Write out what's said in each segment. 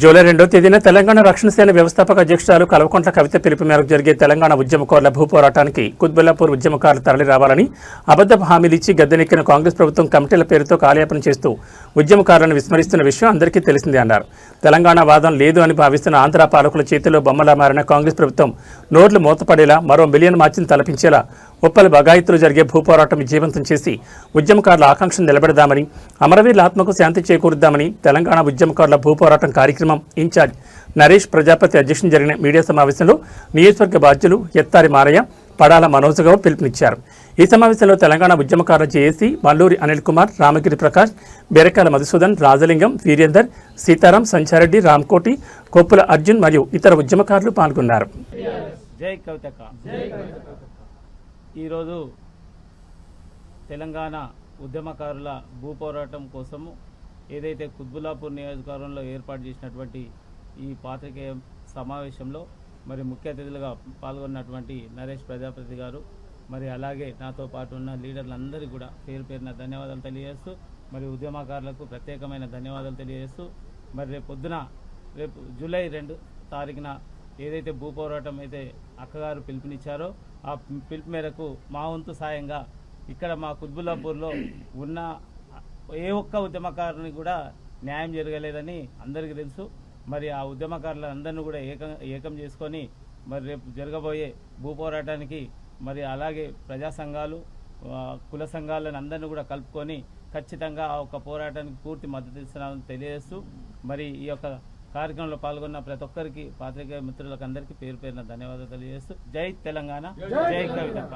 July 2వ తేదీన తెలంగాణ రక్షణ సేన వ్యవస్థాపక అధ్యక్షురాలు కల్వకుంట్ల కవిత పిలుపు మేరకు జరిగే తెలంగాణ ఉద్యమకారుల భూపోరాటానికి కుత్బుల్లాపూర్ ఉద్యమకారులు తరలి రావాలని అబద్ధపు హామీలు ఇచ్చి గద్దెనెక్కిన కాంగ్రెస్ ప్రభుత్వం కమిటీల పేరుతో కాలయాపన చేస్తూ ఉద్యమకారులను విస్మరిస్తున్న విషయం అందరికీ తెలిసిందే అన్నారు. తెలంగాణ వాదం లేదు అని భావిస్తున్న ఆంధ్ర పాలకుల చేతిలో బొమ్మలా మారిన కాంగ్రెస్ ప్రభుత్వం నోట్లు మూతపడేలా మరో మిలియన్ మార్చిని తలపించేలా ఉప్పల్ బగాయత్తులో జరిగే భూపోరాటం విజయవంతం చేసి ఉద్యమకారుల ఆకాంక్షను నిలబెడదామని, అమరవీరుల ఆత్మకు శాంతి చేకూరుద్దామని తెలంగాణ ఉద్యమకారుల భూపోరాటం కార్యక్రమం ఇన్ఛార్జ్ నరేష్ ప్రజాపతి అధ్యక్షతన జరిగిన మీడియా సమావేశంలో నియోజకవర్గ బాధ్యులు ఎత్తారి మారయ్య, పడాల మనోజ్ గౌడ్ పిలుపునిచ్చారు. ఈ సమావేశంలో తెలంగాణ ఉద్యమకారుల జేఏసీ మల్లూరి అనిల్ కుమార్, రామగిరి ప్రకాష్, బెరకాల మధుసూదన్, రాజలింగం, వీరేందర్, సీతారాం, సంచారెడ్డి, రామ్కోటి, కొప్పుల అర్జున్ మరియు ఇతర ఉద్యమకారులు పాల్గొన్నారు. ఈరోజు తెలంగాణ ఉద్యమకారుల భూపోరాటం కోసము ఏదైతే కుత్బుల్లాపూర్ నియోజకవర్గంలో ఏర్పాటు చేసినటువంటి ఈ పాత్రికేయ సమావేశంలో మరి ముఖ్య అతిథులుగా పాల్గొన్నటువంటి నరేష్ ప్రజాపతి గారు, మరి అలాగే నాతో పాటు ఉన్న లీడర్లందరికీ కూడా పేరు పేరున ధన్యవాదాలు తెలియజేస్తూ, మరి ఉద్యమకారులకు ప్రత్యేకమైన ధన్యవాదాలు తెలియజేస్తూ, మరి రేపు జూలై 2 తారీఖున ఏదైతే భూపోరాటం అయితే అక్కగారు పిలుపునిచ్చారో ఆ పిలుపు మేరకు మా వంతు సాయంగా ఇక్కడ మా కుత్బుల్లాపూర్లో ఉన్న ఏ ఒక్క ఉద్యమకారుని కూడా న్యాయం జరగలేదని అందరికీ తెలుసు. మరి ఆ ఉద్యమకారులందరినీ కూడా ఏకం చేసుకొని మరి రేపు జరగబోయే భూపోరాటానికి మరి అలాగే ప్రజా సంఘాలు, కుల సంఘాలను అందరినీ కూడా కలుపుకొని ఖచ్చితంగా ఆ ఒక్క పోరాటానికి పూర్తి మద్దతు ఇస్తున్నామని తెలియజేస్తూ, మరి ఈ యొక్క కార్యక్రమంలో పాల్గొన్న ప్రతి ఒక్కరికి, పాత్రికేయ మిత్రులకు అందరికీ పేరు పేరున ధన్యవాదాలు తెలియజేస్తూ జై తెలంగాణ, జై కవితక్క.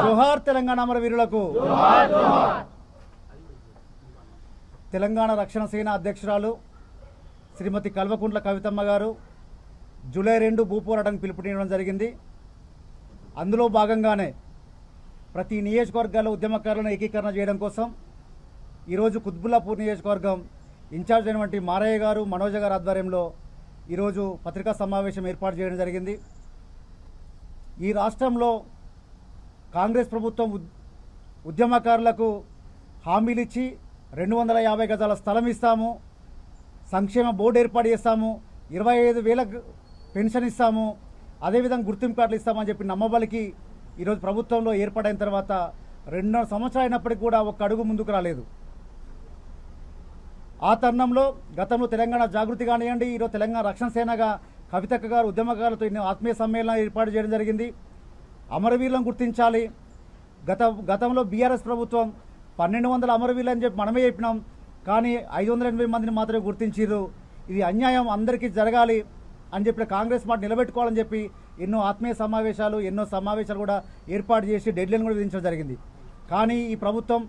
జోహార్ తెలంగాణ అమరవీరులకు. తెలంగాణ రక్షణ సేన అధ్యక్షురాలు శ్రీమతి కల్వకుంట్ల కవితమ్మ గారు జూలై 2 భూపోరాటానికి పిలుపునివ్వడం జరిగింది. అందులో భాగంగానే ప్రతి నియోజకవర్గాల్లో ఉద్యమకారులను ఏకీకరణ చేయడం కోసం ఈరోజు కుత్బుల్లాపూర్ నియోజకవర్గం ఇన్ఛార్జ్ అయినటువంటి మారయ్య గారు, మనోజ్ గారు ఆధ్వర్యంలో ఈరోజు పత్రికా సమావేశం ఏర్పాటు చేయడం జరిగింది. ఈ రాష్ట్రంలో కాంగ్రెస్ ప్రభుత్వం ఉద్యమకారులకు హామీలు ఇచ్చి 250 గజాల స్థలం ఇస్తాము, సంక్షేమ బోర్డు ఏర్పాటు చేస్తాము, 25,000 పెన్షన్ ఇస్తాము, అదేవిధంగా గుర్తింపు కార్డులు ఇస్తామని చెప్పి నమ్మబలికి ఈరోజు ప్రభుత్వంలో ఏర్పాటైన తర్వాత 2 సంవత్సరాలు అయినప్పటికీ కూడా ఒక్క అడుగు ముందుకు రాలేదు. ఆ తరుణంలో గతంలో తెలంగాణ జాగృతి కానివ్వండి, ఈరోజు తెలంగాణ రక్షణ సేనగా కవితక్క గారు ఉద్యమకారులతో ఎన్నో ఆత్మీయ సమ్మేళనాలు ఏర్పాటు చేయడం జరిగింది. అమరవీరులను గుర్తించాలి. గతంలో బీఆర్ఎస్ ప్రభుత్వం 1200 అమరవీరులు అని చెప్పి మనమే చెప్పినాం, కానీ 580 మందిని మాత్రమే గుర్తించారు. ఇది అన్యాయం, అందరికీ జరగాలి అని చెప్పి కాంగ్రెస్ మాట నిలబెట్టుకోవాలని చెప్పి ఎన్నో ఆత్మీయ సమావేశాలు కూడా ఏర్పాటు చేసి డెడ్లైన్ కూడా విధించడం జరిగింది. కానీ ఈ ప్రభుత్వం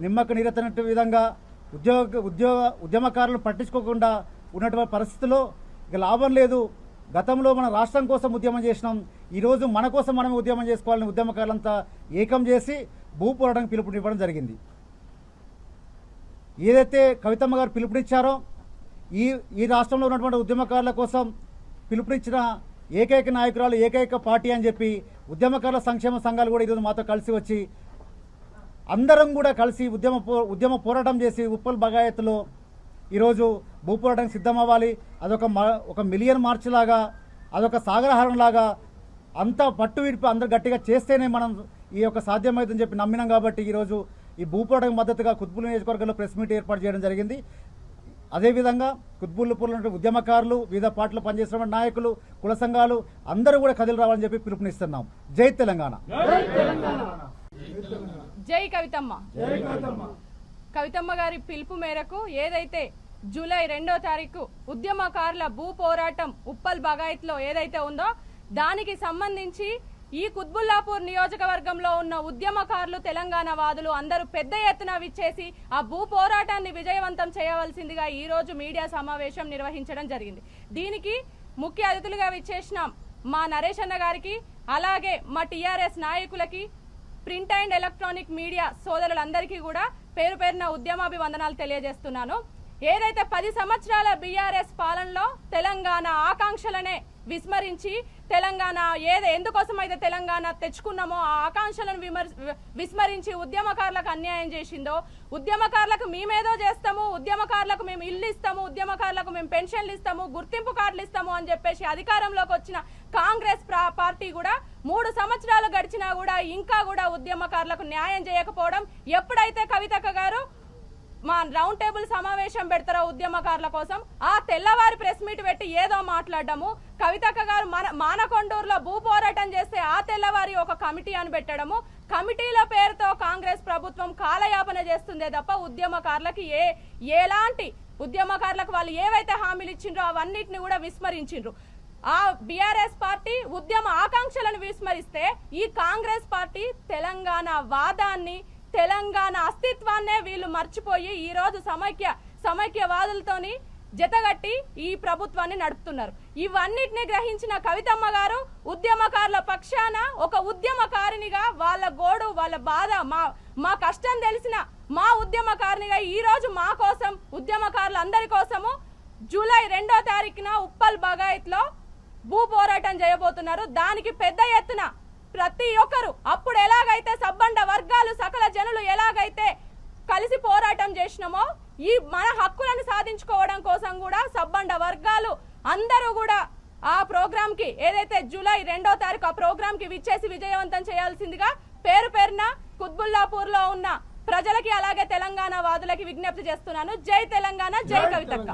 నిమ్మక నీరెత్తనట్టు విధంగా ఉద్యమకారులను పట్టించుకోకుండా ఉన్నటువంటి పరిస్థితుల్లో ఇక లాభం లేదు. గతంలో మన రాష్ట్రం కోసం ఉద్యమం చేసినాం, ఈరోజు మన కోసం మనమే ఉద్యమం చేసుకోవాలని ఉద్యమకారులంతా ఏకం చేసి భూపోరాటానికి పిలుపునివ్వడం జరిగింది. ఏదైతే కవితమ్మ గారు పిలుపునిచ్చారో ఈ రాష్ట్రంలో ఉన్నటువంటి ఉద్యమకారుల కోసం పిలుపునిచ్చిన ఏకైక నాయకురాలు, ఏకైక పార్టీ అని చెప్పి ఉద్యమకారుల సంక్షేమ సంఘాలు కూడా ఈరోజు మాతో కలిసి వచ్చి అందరం కూడా కలిసి ఉద్యమ పోరాటం చేసి ఉప్పల్ బగాయత్తులో ఈరోజు భూపోరాటానికి సిద్ధమవ్వాలి. అదొక మిలియన్ మార్చ్ లాగా, అదొక సాగరహారం లాగా అంతా పట్టు విడిపి అందరు గట్టిగా చేస్తేనే మనం ఈ యొక్క సాధ్యమవుతుందని చెప్పి నమ్మినాం. కాబట్టి ఈరోజు ఈ భూపోరాటానికి మద్దతుగా కుత్బుల్ నియోజకవర్గంలో ప్రెస్ మీట్ ఏర్పాటు చేయడం జరిగింది. అదేవిధంగా కుత్బుల్లాపూర్లో ఉద్యమకారులు, వివిధ పార్టీలు పనిచేస్తున్న నాయకులు, కుల సంఘాలు అందరూ కూడా కదిలి రావాలని చెప్పి పిలుపునిస్తున్నాం. జై తెలంగాణ. జై కవితమ్మ. కవితమ్మ గారి పిలుపు మేరకు ఏదైతే జూలై 2వ తారీఖు ఉద్యమకారుల భూ పోరాటం ఉప్పల్ బగాయత్లో ఏదైతే ఉందో దానికి సంబంధించి ఈ కుత్బుల్లాపూర్ నియోజకవర్గంలో ఉన్న ఉద్యమకారులు, తెలంగాణ వాదులు అందరూ పెద్ద ఎత్తున విచ్చేసి ఆ భూ పోరాటాన్ని విజయవంతం చేయవలసిందిగా ఈ రోజు మీడియా సమావేశం నిర్వహించడం జరిగింది. దీనికి ముఖ్య అతిథులుగా విచ్చేసిన మా నరేష్ అన్న గారికి, అలాగే మా టీఆర్ఎస్ నాయకులకి, ప్రింట్ అండ్ ఎలక్ట్రానిక్ మీడియా సోదరులందరికీ కూడా పేరు పేరున ఉద్యమాభివందనాలు తెలియజేస్తున్నాను. ఏదైతే 10 సంవత్సరాల బీఆర్ఎస్ పాలనలో తెలంగాణ ఆకాంక్షలనే విస్మరించి తెలంగాణ ఎందుకోసం అయితే తెలంగాణ తెచ్చుకున్నామో ఆ ఆకాంక్షలను విస్మరించి ఉద్యమకారులకు అన్యాయం చేసిందో, ఉద్యమకారులకు మేమేదో చేస్తాము, ఉద్యమకారులకు మేము ఇల్లు ఇస్తాము, ఉద్యమకారులకు మేము పెన్షన్లు ఇస్తాము, గుర్తింపు కార్డులు ఇస్తాము అని చెప్పేసి అధికారంలోకి వచ్చిన కాంగ్రెస్ పార్టీ కూడా 3 సంవత్సరాలు గడిచినా కూడా ఇంకా కూడా ఉద్యమకారులకు న్యాయం చేయకపోవడం, ఎప్పుడైతే కవితక్క గారు మా రౌండ్ టేబుల్ సమావేశం పెడతారో ఉద్యమకారుల కోసం ఆ తెల్లవారి ప్రెస్ మీట్ పెట్టి ఏదో మాట్లాడడము, కవితక్క గారు మానకొండూరులో భూ పోరాటం చేస్తే ఆ తెల్లవారి ఒక కమిటీ అని పెట్టడము, కమిటీల పేరుతో కాంగ్రెస్ ప్రభుత్వం కాలయాపన చేస్తుందే తప్ప ఉద్యమకారులకు ఎలాంటి ఉద్యమకారులకు వాళ్ళు ఏవైతే హామీలు ఇచ్చిండ్రో అవన్నిటిని కూడా విస్మరించిండ్రు. ఆ బీఆర్ఎస్ పార్టీ ఉద్యమ ఆకాంక్షలను విస్మరిస్తే ఈ కాంగ్రెస్ పార్టీ తెలంగాణ వాదాన్ని, తెలంగాణ అస్తిత్వాన్నే వీళ్ళు మర్చిపోయి ఈ రోజు సమైక్యవాదులతోని జతగట్టి ఈ ప్రభుత్వాన్ని నడుపుతున్నారు. ఇవన్నిటిని గ్రహించిన కవితమ్మ గారు ఉద్యమకారుల పక్షాన ఒక ఉద్యమకారినిగా వాళ్ళ గోడు, వాళ్ళ బాధ, మా కష్టం తెలిసిన మా ఉద్యమకారినిగా ఈ రోజు మా కోసం ఉద్యమకారులందరి కోసము జూలై 2వ తారీఖున ఉప్పల్ బగాయత్లో భూ పోరాటం చేయబోతున్నారు. దానికి పెద్ద ఎత్తున ప్రతి ఒక్కరు అప్పుడు ఎలాగైతే సబ్బండ వర్గాలు సకల జనులు ఎలాగైతే కలిసి పోరాటం చేసినామో ఈ మన హక్కులను సాధించుకోవడం కోసం కూడా సబ్బండ వర్గాలు అందరూ కూడా ఆ ప్రోగ్రామ్ కి ఏదైతే జూలై 2వ తారీఖు ఆ ప్రోగ్రామ్ కి విచ్చేసి విజయవంతం చేయాల్సిందిగా పేరున కుత్బుల్లాపూర్ లో ఉన్న ప్రజలకి అలాగే తెలంగాణ వాదులకి విజ్ఞప్తి చేస్తున్నాను. జై తెలంగాణ, జై కవితక్క.